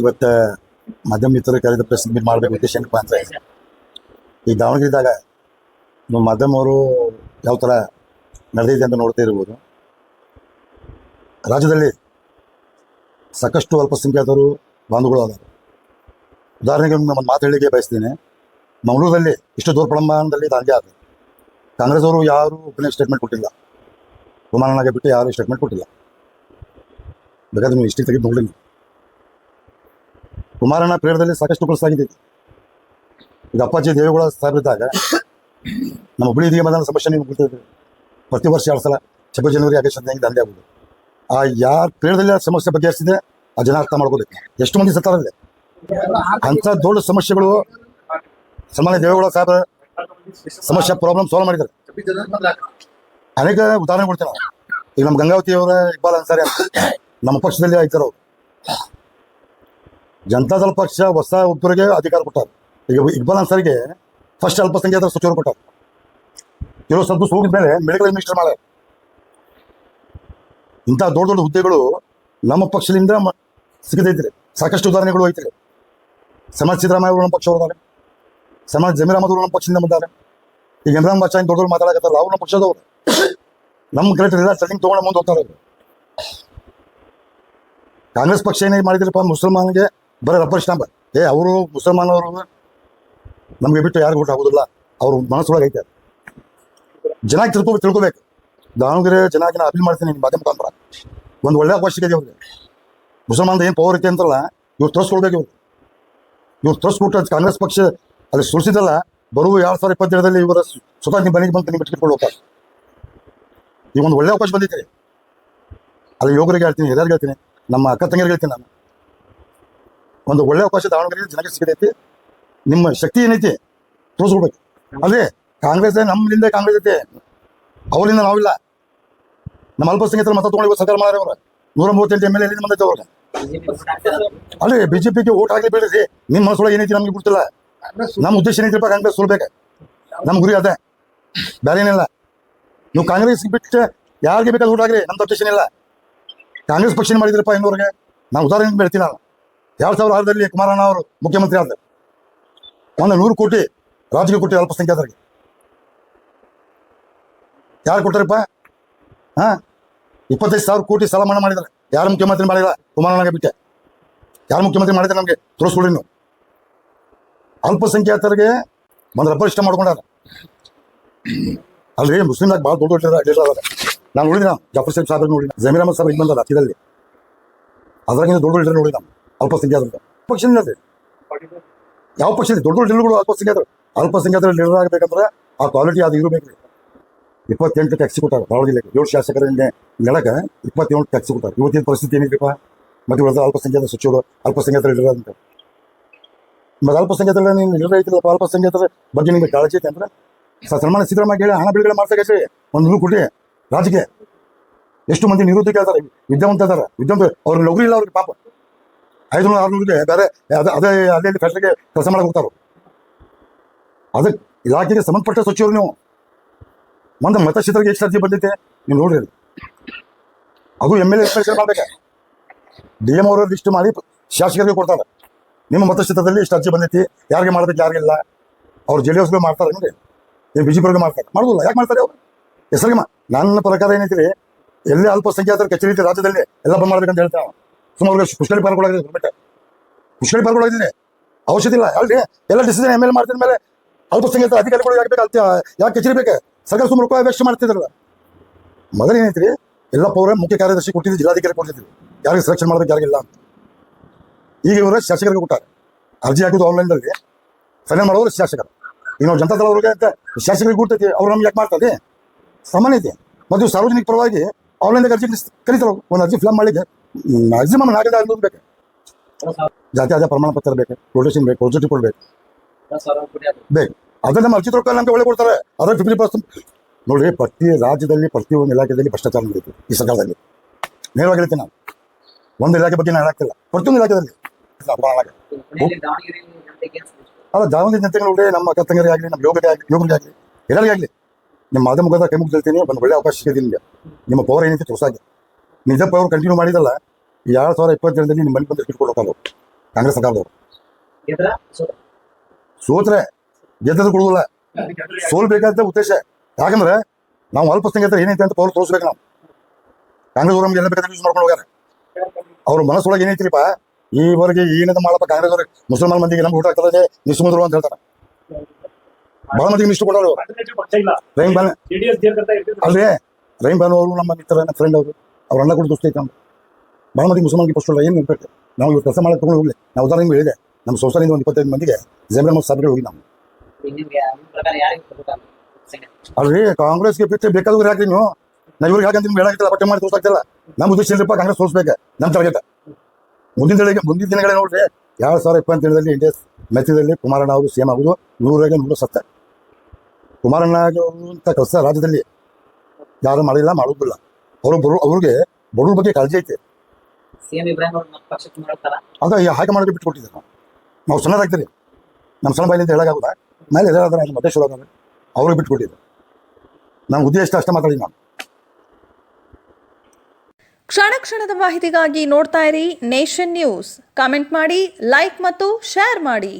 ಇವತ್ತು ಮಾಧ್ಯಮ ಮಿತ್ರರು ಕರೆದ ಪ್ರೆಸ್ ಮೀಟ್ ಮಾಡಬೇಕು ಉದ್ದೇಶ ಏನಪ್ಪ ಅಂದರೆ ಈ ದಾವಣಗೆರೆದಾಗ ನಮ್ಮ ಮಾಧ್ಯಮವರು ಯಾವ ಥರ ನಡೆದಿದೆ ಅಂತ ನೋಡ್ತಾ ಇರ್ಬೋದು. ರಾಜ್ಯದಲ್ಲಿ ಸಾಕಷ್ಟು ಅಲ್ಪಸಂಖ್ಯಾತರು ಬಾಂಧುಗಳು ಅದಾರೆ. ಉದಾಹರಣೆಗೆ ನಮ್ಮ ಮಾತು ಹೇಳಿಕೆ ಬಯಸ್ತೀನಿ. ಮಂಗಳೂರಲ್ಲಿ ಇಷ್ಟು ದೂರ ಪ್ರಮಾಣದಲ್ಲಿ ದಾಂಗೆ ಆದ ಕಾಂಗ್ರೆಸ್ ಅವರು ಯಾರು ಒಬ್ಬನೇ ಸ್ಟೇಟ್ಮೆಂಟ್ ಕೊಟ್ಟಿಲ್ಲ. ಕುಮಾರಣ್ಣಗೆ ಬಿಟ್ಟು ಯಾರು ಸ್ಟೇಟ್ಮೆಂಟ್ ಕೊಟ್ಟಿಲ್ಲ. ಬೇಕಾದ್ರೆ ನೀವು ಇಷ್ಟೇ ತೆಗೆದು ನೋಡಿ. ಕುಮಾರಣ್ಣ ಪ್ರೇರದಲ್ಲಿ ಸಾಕಷ್ಟು ಕೆಲಸ ಈಗ ಅಪ್ಪಾಜಿ ದೇವೇಗೌಡ ಸಾಹೇಬಿದ್ದಾಗ ನಮ್ಮ ಹುಬ್ಬಳ್ಳಿ ನಿಗಮದ ಸಮಸ್ಯೆ ನೀವು ಗೊತ್ತಿದೆ. ಪ್ರತಿ ವರ್ಷ 2 ಸಲ 26 ಜನವರಿ ಆಗಸ್ಟ್ 15 ದಂಧೆ ಆಗೋದು. ಆ ಯಾರು ಪ್ರೇರದಲ್ಲಿ ಆ ಸಮಸ್ಯೆ ಬಗೆಹರಿಸಿದೆ ಆ ಜನ ಅರ್ಥ ಮಾಡ್ಕೋಬೇಕು. ಎಷ್ಟು ಮಂದಿ ಸತ್ತಾರಲ್ಲ ಅಂಥ ದೊಡ್ಡ ಸಮಸ್ಯೆಗಳು ಸನ್ಮಾನ್ಯ ದೇವೇಗೌಡ ಸಾಹೇಬ ಸಮಸ್ಯೆ ಪ್ರಾಬ್ಲಮ್ ಸಾಲ್ವ್ ಮಾಡಿದ್ದಾರೆ. ಅನೇಕ ಉದಾಹರಣೆ ಕೊಡ್ತೇನೆ. ಈಗ ನಮ್ಮ ಗಂಗಾವತಿ ಅವರ ಇಕ್ಬಾಲ್ ಅನ್ಸಾರಿ ಅಂತ ನಮ್ಮ ಪಕ್ಷದಲ್ಲಿ ಆಯ್ತಾರ. ಜನತಾದಳ ಪಕ್ಷ ಹೊಸ ಒಬ್ಬರಿಗೆ ಅಧಿಕಾರ ಕೊಟ್ಟಾರೆ. ಈಗ ಇಕ್ಬಾಲ್ ಅನ್ಸಾರಿಗೆ ಫಸ್ಟ್ ಅಲ್ಪಸಂಖ್ಯಾತರ ಸಚಿವರು ಕೊಟ್ಟಾರೆ. ಕೆಲವು ಸ್ವಲ್ಪ ಹೋಗಿದ ಮೇಲೆ ಮೆಡಿಕಲ್ ಮಿನಿಸ್ಟರ್ ಮಾಡ್ಯಾರ. ಇಂಥ ದೊಡ್ಡ ದೊಡ್ಡ ಹುದ್ದೆಗಳು ನಮ್ಮ ಪಕ್ಷದಿಂದ ಸಿಗದೈತ್ರಿ. ಸಾಕಷ್ಟು ಉದಾಹರಣೆಗಳು ಐತ್ರಿ. ಸಮಾಜ ಸಿದ್ದರಾಮಯ್ಯ ಅವರು ನಮ್ಮ ಪಕ್ಷದವ್ರದಾರೆ. ಸಮಾಜ ಜಮೀರ್ ಅಹಮದ್ ಅವರು ನಮ್ಮ ಪಕ್ಷದಿಂದ ಬಂದಾರೆ. ಈಗ ಇಮ್ರಾನ್ ಬಾಷಾ ದೊಡ್ಡ ದೊಡ್ಡ ಮಾತಾಡಕತ್ತಾರಲ್ಲ ಅವ್ರು ನಮ್ಮ ಪಕ್ಷದವ್ರು. ನಮ್ಮ ಕರೆಕ್ಟ್ ಟ್ರೆಂಡಿಂಗ್ ತೊಗೊಂಡು ಮುಂದೆ ಹೋಗ್ತಾರೆ. ಕಾಂಗ್ರೆಸ್ ಪಕ್ಷ ಏನೇ ಮಾಡಿದ್ರಪ್ಪ ಮುಸಲ್ಮಾನ್ಗೆ ಬರೀ ರಬ್ಬರ್ ಸ್ಟಾಂಪ್. ಅವರು ಮುಸಲ್ಮಾನವರು ನಮಗೆ ಬಿಟ್ಟು ಯಾರು ಊಟ ಆಗೋದಿಲ್ಲ. ಅವ್ರ ಮನಸ್ಸೊಳಗೆ ಐತೆ. ಜನ ತಿಳ್ಕೊಬೇಕು. ದಾವಣಗೆರೆ ಜನಾಗಿ ನಾನು ಅಪೀಲ್ ಮಾಡ್ತೀನಿ ನಿಮ್ಮ ಮಾಧ್ಯಮ ಮುಖಾಂತರ. ಒಂದು ಒಳ್ಳೆ ಅವಶ್ಯಕತೆ ಅವ್ರಿಗೆ. ಮುಸಲ್ಮಾನದ ಏನು ಪವರ್ ಐತೆ ಅಂತಲ್ಲ ಇವ್ರು ತೋರಿಸ್ಕೊಳ್ಬೇಕು. ಇವ್ರು ತೋರಿಸ್ಕೊಟ್ಟು ಕಾಂಗ್ರೆಸ್ ಪಕ್ಷ ಅಲ್ಲಿ ಸುರಿಸಿದಲ್ಲ ಬರುವ 2027 ಇವರ ಸ್ವತಃ ನಿಮ್ಮ ಮನೆಗೆ ಬಂದು ನಿಮ್ಗೆ ಟಿಕೆಟ್ ಹೋಗ್ತಾರೆ. ಈಗ ಒಂದು ಒಳ್ಳೆ ಅವಕಾಶ ಬಂದೈತಿ. ಅಲ್ಲಿ ಯೋಗರಿಗೆ ಹೇಳ್ತೀನಿ, ಹಿರಿಯರಿಗೆ ಹೇಳ್ತೀನಿ, ನಮ್ಮ ಅಕ್ಕ ತಂಗಿಯರಿಗೆ ಹೇಳ್ತೀನಿ. ನಾನು ಒಂದು ಒಳ್ಳೆ ಅವಕಾಶ ದಾವಣಗೆರೆ ಜನಕ್ಕೆ ಸಿಗತೈತಿ. ನಿಮ್ಮ ಶಕ್ತಿ ಏನೈತಿ ತೋರಿಸ್ಕೊಡ್ಬೇಕು. ಅದೇ ಕಾಂಗ್ರೆಸ್ ನಮ್ಮಿಂದ ಕಾಂಗ್ರೆಸ್ ಐತೆ, ಅವರಿಂದ ನಾವಿಲ್ಲ. ನಮ್ಮ ಅಲ್ಪಸಂಖ್ಯಾತರ ಮತ ತೊಗೊಂಡು ಸರ್ಕಾರ ಮಾಡ್ಯಾರ. ಅವ್ರ 138 MLA ಎಲ್ಲಿಂದ ಬಂದೈತೆ ಅವ್ರಿಗೆ. ಅಲ್ಲೇ ಬಿಜೆಪಿಗೆ ಓಟ್ ಹಾಕಿ ಬೇಡ್ರಿ. ನಿಮ್ಮ ಮನಸ್ಸೊಳಗೆ ಏನೈತಿ ನಮ್ಗೆ ಗೊತ್ತಿಲ್ಲ. ನಮ್ಮ ಉದ್ದೇಶ ಏನೈತಿಪ್ಪ ಕಾಂಗ್ರೆಸ್ ಸೋಲ್ಬೇಕು. ನಮ್ಮ ಗುರಿ ಅದೇ, ಬೇರೆ ಏನಿಲ್ಲ. ನೀವು ಕಾಂಗ್ರೆಸ್ ಬಿಟ್ಟು ಯಾರಿಗೆ ಬೇಕಾದ್ರೆ ಓಟ್ ಹಾಕ್ರಿ, ನಮ್ಮ ಉದ್ದೇಶ ಇಲ್ಲ. ಕಾಂಗ್ರೆಸ್ ಪಕ್ಷ ಮಾಡಿದ್ರಪ್ಪ ಇನ್ನೂರಿಗೆ ನಾವು ಉದಾಹರಣೆ ಹೇಳ್ತೀನಿ. ನಾನು 2006 ಕುಮಾರಣ್ಣ ಅವರು ಮುಖ್ಯಮಂತ್ರಿ ಆದ 100 ಕೋಟಿ ರಾಜ್ಯಕ್ಕೆ ಕೊಟ್ಟು ಅಲ್ಪಸಂಖ್ಯಾತರಿಗೆ ಯಾರು ಕೊಟ್ಟಾರಪ್ಪ? 25,000 ಕೋಟಿ ಸಾಲ ಮನ್ನಾ ಮಾಡಿದ್ದಾರೆ. ಯಾರು ಮುಖ್ಯಮಂತ್ರಿ ಮಾಡಿಲ್ಲ? ಕುಮಾರಣ್ಣಗೆ ಬಿಟ್ಟೆ. ಯಾರು ಮುಖ್ಯಮಂತ್ರಿ ಮಾಡಿದ್ರೆ ನಮಗೆ ತೋರಿಸ್ಕೊಡಿ. ನೀವು ಅಲ್ಪಸಂಖ್ಯಾತರಿಗೆ ಒಂದು ರಬ್ಬರ್ ಇಷ್ಟ ಮಾಡ್ಕೊಂಡಾರ. ಅಲ್ರಿ ಮುಸ್ಲಿಮ್ನಾಗ ಭಾಳ ದೊಡ್ಡ ದೊಡ್ಡ ನಾನು ನೋಡಿದ. ಜಾಫರ್ ಸಾಹೇಬ್ ಸಾಹೇಬ್ ನೋಡಿ, ಜಮೀರ್ ಅಹಮದ್ ಸಾಹೇಬ್ ಈಗ ಬಂದಲ್ಲ ಹತ್ತಿರಲ್ಲಿ. ಅದ್ರಾಗಿಂದ ದೊಡ್ಡ ಲೀಡರ್ ನೋಡಿ ನಾವು ಅಲ್ಪಸಂಖ್ಯಾತರು ಪಕ್ಷದಿಂದ. ಯಾವ ಪಕ್ಷ ದೊಡ್ಡ ದೊಡ್ಡ ಲೀಡರ್ಗಳು ಅಲ್ಪಸಂಖ್ಯಾತರ ಲೀಡರ್ ಆಗಬೇಕಂದ್ರೆ ಆ ಕ್ವಾಲಿಟಿ ಅದು ಇರಬೇಕು. 28 ಟ್ಯಾಕ್ಸಿ ಕೊಟ್ಟಾರೆ ದಾವಣಗೆರೆ ಜಿಲ್ಲೆಗೆ. 7 ಶಾಸಕರಿಂದ ನೆಲಕ್ಕೆ 27 ಟ್ಯಾಕ್ಸಿ ಕೊಟ್ಟಾರೆ. ಇವತ್ತಿನ ಪರಿಸ್ಥಿತಿ ಏನಿದ್ರಪ್ಪ? ಮತ್ತೆ ಇವತ್ತು ಅಲ್ಪಸಂಖ್ಯಾತ ಸಚಿವರು ಅಲ್ಪಸಂಖ್ಯಾತರ ಲೀಡರ್ ಅಂತ. ಮತ್ತೆ ಅಲ್ಪಸಂಖ್ಯಾತರ ನೀನು ಲೀಡರ್ ಐತಿಲ್ಲಪ್ಪ. ಅಲ್ಪಸಂಖ್ಯಾತರ ಬಗ್ಗೆ ನಿಮಗೆ ಕಾಳಜಿ ಐತೆ ಅಂದ್ರೆ ಸನ್ಮಾನ್ಯ ಸಿದ್ದರಾಮಯ್ಯ ಹೇಳಿ ಹಣ ಬಿಡುಗಡೆ ಮಾಡ್ಸಕ್ಕೆ 100 ಕೋಟಿ ರಾಜ್ಯಕ್ಕೆ. ಎಷ್ಟು ಮಂದಿ ನಿರುದ್ಯೋಗ ಇದ್ದಾರೆ, ವಿದ್ಯಾವಂತ ಇದ್ದಾರೆ. ಅವ್ರಿಗೆ ನೌಕರಿ ಇಲ್ಲ. ಅವ್ರಿಗೆ ಪಾಪ 500-600ಗೆ ಬೇರೆ ಅದೇ ಅಲ್ಲಿ ಫ್ಯಾಕ್ಟ್ರಿಗೆ ಕೆಲಸ ಮಾಡಕ್ಕೆ ಹೋಗ್ತಾರೆ. ಅದಕ್ಕೆ ಇಲಾಖೆಗೆ ಸಂಬಂಧಪಟ್ಟ ಸಚಿವರು ನೀವು. ಒಂದು ಮತಕ್ಷೇತ್ರಕ್ಕೆ ಎಷ್ಟು ಅರ್ಜಿ ಬಂದೈತೆ ನೀವು ನೋಡ್ರಿ. ಅದು MLA ಎಕ್ಸ್ಪೆನ್ಷನ್ ಮಾಡ್ಬೇಕು. DM ಅವರು ಲಿಸ್ಟ್ ಮಾಡಿ ಶಾಸಕರಿಗೆ ಕೊಡ್ತಾರೆ. ನಿಮ್ಮ ಮತಕ್ಷೇತ್ರದಲ್ಲಿ ಎಷ್ಟು ಅರ್ಜಿ ಬಂದೈತಿ, ಯಾರಿಗೆ ಮಾಡ್ಬೇಕು, ಯಾರಿಗಿಲ್ಲ. ಅವ್ರು JDS ಮಾಡ್ತಾರೆ ನೋಡಿ, ಏನು BJP ಮಾಡ್ತಾರೆ. ಮಾಡೋದಿಲ್ಲ. ಯಾಕೆ ಮಾಡ್ತಾರೆ ಅವರು? ಹೆಸರಿಗೆ ನನ್ನ ಪ್ರಕಾರ ಏನೈತಿ, ಎಲ್ಲೇ ಅಲ್ಪಸಂಖ್ಯಾತರ ಕಚೇರಿ ಐತಿ ರಾಜ್ಯದಲ್ಲಿ ಎಲ್ಲ ಬಂದ್ ಮಾಡ್ಬೇಕಂತ ಹೇಳ್ತಾರೆ. ಸುಮಾರು ಪುಷ್ಕಳಿ ಪಾರ್ಕೊಳಗಿದೆ. ಪುಷ್ಕಳಿ ಪಾರ್ಕೊಳಗಿದೆ ಔಷಧಿ ಇಲ್ಲ ಅಲ್ರಿ. ಎಲ್ಲ ಡಿಸಿಷನ್ MLA ಮಾಡ್ತಿದ ಮೇಲೆ ಅಲ್ಪಸಂಖ್ಯಾತರ ಅಧಿಕಾರಿಗಳು ಯಾಕೆ ಬೇಕು? ಯಾಕೆ ಕಚೇರಿ ಬೇಕು? ಸರ್ಕಾರ ಸುಮಾರು ರೂಪಾಯಿ ವೆಸ್ಟ್ ಮಾಡ್ತಿದ್ರಲ್ಲ. ಮೊದಲು ಏನೈತ್ರಿ, ಎಲ್ಲ ಪೌರ ಮುಖ್ಯ ಕಾರ್ಯದರ್ಶಿ ಕೊಟ್ಟಿದ್ದು, ಜಿಲ್ಲಾಧಿಕಾರಿ ಕೊಟ್ಟಿದ್ರು ಯಾರಿಗೆ ಸೆಲೆಕ್ಷನ್ ಮಾಡ್ಬೇಕು, ಯಾರಿಗಿಲ್ಲ ಅಂತ. ಈಗ ಇವರು ಶಾಸಕರಿಗೆ ಕೊಟ್ಟಾರೆ. ಅರ್ಜಿ ಹಾಕೋದು ಆನ್ಲೈನ್ದಲ್ಲಿ ಫೈನಲ್ ಮಾಡೋರು ಶಾಸಕರು. ಈಗ ನಾವು ಜನತಾದಳ ಅವ್ರಿಗೆ ಅಂತ ಶಾಸಕರಿಗೆ ಕೊಡ್ತೈತಿ. ಅವ್ರು ನಮ್ಗೆ ಯಾಕೆ ಮಾಡ್ತಾರೆ? ಸಾಮಾನ್ಯ ಐತಿ. ಮತ್ತು ಸಾರ್ವಜನಿಕ ಪರವಾಗಿ ಆನ್ಲೈನ್ದಾಗ ಅರ್ಜಿ ಕರೀತಾರೆ. ಒಂದು ಅರ್ಜಿ ಫಿಲಮ್ ಮಾಡಿಗೆ ಮ್ಯಾಕ್ಸಿಮಮ್ 4 ಬೇಕು. ಜಾತಿ ಆದ ಪ್ರಮಾಣ ಪತ್ರ ಬೇಕು, ಪ್ರೊಟೆಕ್ಷನ್ ಬೇಕು, ಪಾಸಿಟಿವ್ ಕೊಡ್ಬೇಕು ಬೇಕು. ಅದ್ರ ನಮ್ಮ ಅರ್ಜಿ ರೊಕ್ಕ ನಮ್ಗೆ ಒಳ್ಳೆ ಕೊಡ್ತಾರೆ. ಅದ್ರ 50% ನೋಡ್ರಿ. ಪ್ರತಿ ರಾಜ್ಯದಲ್ಲಿ ಪ್ರತಿಯೊಂದು ಇಲಾಖೆಯಲ್ಲಿ ಭ್ರಷ್ಟಾಚಾರ ನಡೀತು ಈ ಸರ್ಕಾರದಲ್ಲಿ. ನೇರವಾಗಿ ಹೇಳ್ತೀನಿ ನಾನು. ಒಂದು ಇಲಾಖೆ ಬಗ್ಗೆ ನಾನು ಹೇಳಾಗ್ತಿಲ್ಲ, ಪ್ರತಿಯೊಂದು ಇಲಾಖೆಯಲ್ಲಿ. ಅಲ್ಲ ದಾವಣಗೆರೆ ಜನತೆಗೆ ನೋಡ್ರಿ, ನಮ್ಮ ಅಕ್ಕ ತಂಗರಿಗೆ ಆಗಲಿ, ನಮ್ಮ ಯೋಗರಿಗೆ ಆಗಲಿ, ಎಲ್ಲರಿಗೂ ಆಗಲಿ, ನಿಮ್ಮ ಮಾಧ್ಯಮ ಮುಖದ ಕೈ ಮುಗಿದು ಹೇಳ್ತೀನಿ. ಒಂದು ಒಳ್ಳೆ ಅವಕಾಶ ಸಿಗಿದೆ ನಿಮಗೆ. ನಿಮ್ಮ ಪವರ್ ಏನೈತಿ ತೋರ್ಸಾಗಿ ನಿಜ ಪವರ್ ಕಂಟಿನ್ಯೂ ಮಾಡಿದಲ್ಲ. 2027 ನಿಮ್ಮ ಮನೆ ಬಂದು ಟಿಕೆಟ್ ಕೊಡೋಕ್ಕಲ್ಲ. ಕಾಂಗ್ರೆಸ್ ಸರ್ಕಾರದವರು. ಸೋತ್ರೆ ಗೆದ್ದದ್ದು ಕೊಡುದಿಲ್ಲ, ಸೋಲ್ಬೇಕಂತ ಉದ್ದೇಶ. ಯಾಕಂದ್ರೆ ನಾವು ಅಲ್ಪಸಂಖ್ಯಾತರ ಏನೈತೆ ಅಂತ ಪೌರ ತೋರಿಸ್ಬೇಕು. ನಾವು ಕಾಂಗ್ರೆಸ್ ಅವ್ರು ನಮ್ಗೆ ಎಲ್ಲ ಬೇಕಾದ್ರೆ ಯೂಸ್ ಮಾಡ್ಕೊಂಡು ಹೋಗ್ಯಾರ. ಅವ್ರ ಮನಸ್ಸೊಳಗೆ ಏನೈತಿರಿಪ್ಪ, ಈವರೆಗೆ ಏನದ ಮಾಡಪ್ಪ ಕಾಂಗ್ರೆಸ್ ಅವ್ರಿಗೆ ಮುಸಲ್ಮಾನ್ ಮಂದಿಗೆ ನಮ್ಗೆ ಊಟ ಆಗ್ತದೆ ನಿಸ್ಮುದ್ರು ಅಂತ ಹೇಳ್ತಾರೆ. ಬಹಳ ಮಂದಿಗೆ ಇಷ್ಟು ಕೊಡೋರು. ರಹೀಂ ಬಾನ್ ಅಲ್ರಿ, ರಹೀಂ ಬಾನು ಅವರು ನಮ್ಮ ಮಿತ್ರ, ನಮ್ಮ ಫ್ರೆಂಡ್ ಅವರು, ಅವ್ರ ಅಣ್ಣ ಕೂಡ ದೋಸ್ತಿ ಐತೆ. ಬಹಳ ಮಂದಿಗೆ ಮುಸಲ್ಮಾನ್ಗೆ ಪೋಸ್ಟ್ ಏನು ನೆನಪಿಟ್ಟು ನಾವು ಇವ್ರು ಕೆಲಸ ಮಾಡಕ್ಕೆ ತಗೊಂಡು ಹೋಗ್ಲಿ. ನಾವು ಉದಾಹರಣೆ ನಿಮ್ಗೆ ಹೇಳಿದೆ, ನಮ್ಮ ಸೊಸೈಟಿಯಿಂದ ಒಂದು 25 ಮಂದಿಗೆ ಜಮೀರ್ ಅಹಮದ್ ಸಾಬ್ರಿಗೆ ಹೋಗಿ ನಾವು. ಅಲ್ರಿ ಕಾಂಗ್ರೆಸ್ಗೆ ಬಿಟ್ಟು ಬೇಕಾದ್ರೆ ಹಾಕಿ ನೀವು. ನಾವು ಇವ್ರಿಗೆ ಹಾಕಂತ ನಿಮ್ಗೆ ಹೇಳಾಗಿಲ್ಲ, ಪಟ್ಟೆ ಮಾಡಿ ತೋರಿಸ್ತಾಗ್ತಿಲ್ಲ. ನಮ್ಮ ಉದ್ದೇಶ ಇಲ್ಲಪ್ಪ ಕಾಂಗ್ರೆಸ್ ತೋರಿಸ್ಬೇಕು ನಮ್ಮ ಟಾರ್ಗೆಟ್. ಮುಂದಿನ ದಿನಗಳೇ ನೋಡ್ರಿ, 2027ರಲ್ಲಿ ಇಂಡಿಯಾ ಮೆಚ್ಚದಲ್ಲಿ ಕುಮಾರಣ್ಣ ಅವರು ಸಿಎಂ ಆಗುದು 100 ಸತ್ತ. ಕುಮಾರಣ್ಣ ಅಂತ ಕೆಲಸ ರಾಜ್ಯದಲ್ಲಿ ಯಾರು ಮಾಡಿಲ್ಲ, ಮಾಡುವುದಿಲ್ಲ. ಅವ್ರಿಗೆ ಬಡವ್ರ ಬಗ್ಗೆ ಕಾಳಜಿ ಐತೆ. ಅದ ಹೈಕಮಾಂಡ್ಗೆ ಬಿಟ್ಟು ಕೊಟ್ಟಿದ್ದಾರೆ. ನಾವು ಸಣ್ಣದಾಗ್ತೀರಿ, ನಮ್ಮ ಸಣ್ಣ ಬಾಯಿಲಿಂದ ಹೇಳೋಕ್ಕಾಗುತ್ತಾ? ಮೇಲೆ ಎದುರಾದ್ರೆ ನಮ್ಮ ಮಧ್ಯೇಶ್ವರ ಅವ್ರಿಗೆ ಬಿಟ್ಟು ಕೊಟ್ಟಿದ್ದು. ನಮ್ಮ ಉದ್ದೇಶ ಅಷ್ಟೇ ಮಾತಾಡಿ ನಾವು. ಕ್ಷಣ ಕ್ಷಣದ ಮಾಹಿತಿಗಾಗಿ ನೋಡ್ತಾ ಇರಿ ನೇಷನ್ ನ್ಯೂಸ್. ಕಾಮೆಂಟ್ ಮಾಡಿ, ಲೈಕ್ ಮತ್ತು ಶೇರ್ ಮಾಡಿ.